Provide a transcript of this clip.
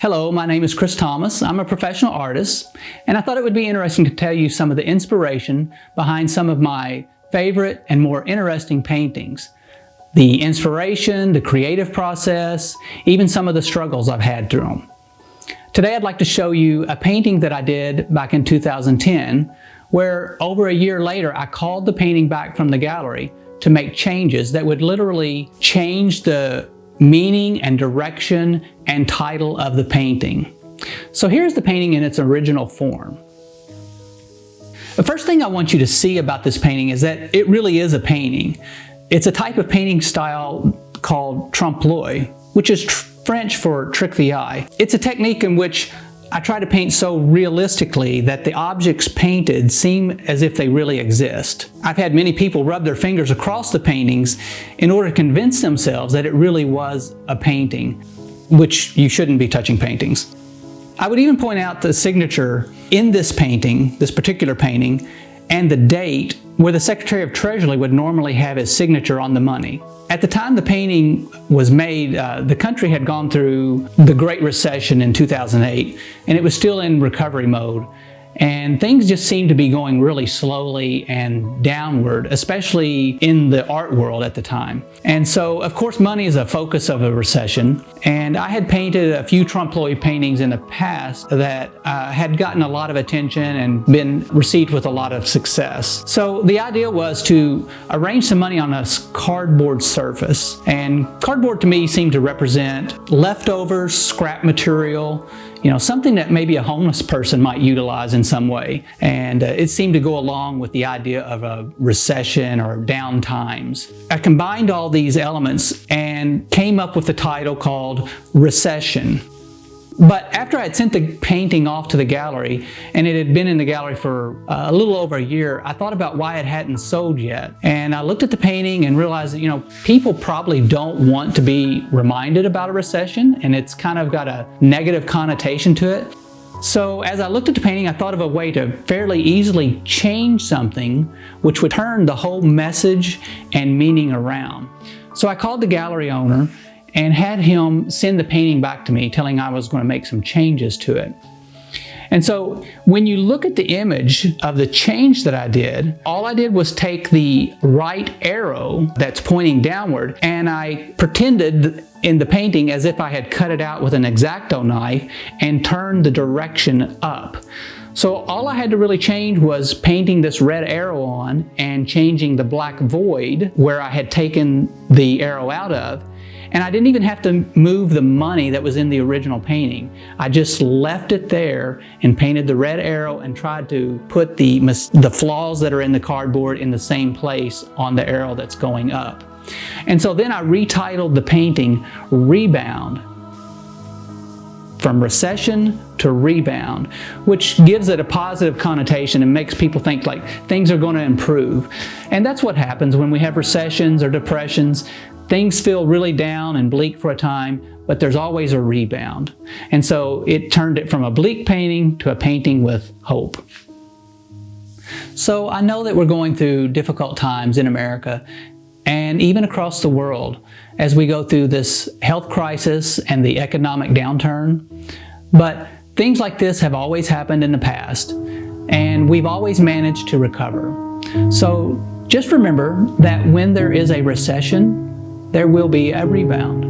Hello, my name is Chris Thomas. I'm a professional artist, and I thought it would be interesting to tell you some of the inspiration behind some of my favorite and more interesting paintings. The inspiration, the creative process, even some of the struggles I've had through them. Today I'd like to show you a painting that I did back in 2010, where over a year later I called the painting back from the gallery to make changes that would literally change the meaning and direction and title of the painting. So here's the painting in its original form. The first thing I want you to see about this painting is that it really is a painting. It's a type of painting style called trompe-l'oeil, which is French for trick the eye. It's a technique in which I try to paint so realistically that the objects painted seem as if they really exist. I've had many people rub their fingers across the paintings in order to convince themselves that it really was a painting, which you shouldn't be touching paintings. I would even point out the signature in this painting, this particular painting, and the date where the Secretary of Treasury would normally have his signature on the money. At the time the painting was made, the country had gone through the Great Recession in 2008, and it was still in recovery mode. And things just seemed to be going really slowly and downward, especially in the art world at the time. And so, of course, money is a focus of a recession. And I had painted a few trompe-l'oeil paintings in the past that had gotten a lot of attention and been received with a lot of success. So the idea was to arrange some money on a cardboard surface. And cardboard to me seemed to represent leftovers, scrap material, something that maybe a homeless person might utilize in some way. And it seemed to go along with the idea of a recession or down times. I combined all these elements and came up with the title called Recession. But after I had sent the painting off to the gallery, and it had been in the gallery for a little over a year, I thought about why it hadn't sold yet. And I looked at the painting and realized that, people probably don't want to be reminded about a recession, and it's kind of got a negative connotation to it. So as I looked at the painting, I thought of a way to fairly easily change something which would turn the whole message and meaning around. So I called the gallery owner and had him send the painting back to me, telling I was going to make some changes to it. And so when you look at the image of the change that I did, all I did was take the right arrow that's pointing downward, and I pretended in the painting as if I had cut it out with an X-Acto knife and turned the direction up. So all I had to really change was painting this red arrow on and changing the black void where I had taken the arrow out of. And I didn't even have to move the money that was in the original painting. I just left it there and painted the red arrow and tried to put the flaws that are in the cardboard in the same place on the arrow that's going up. And so then I retitled the painting Rebound. From recession to rebound, which gives it a positive connotation and makes people think like things are going to improve. And that's what happens when we have recessions or depressions. Things feel really down and bleak for a time, but there's always a rebound. And so it turned it from a bleak painting to a painting with hope. So I know that we're going through difficult times in America and even across the world as we go through this health crisis and the economic downturn. But things like this have always happened in the past, and we've always managed to recover. So just remember that when there is a recession, there will be a rebound.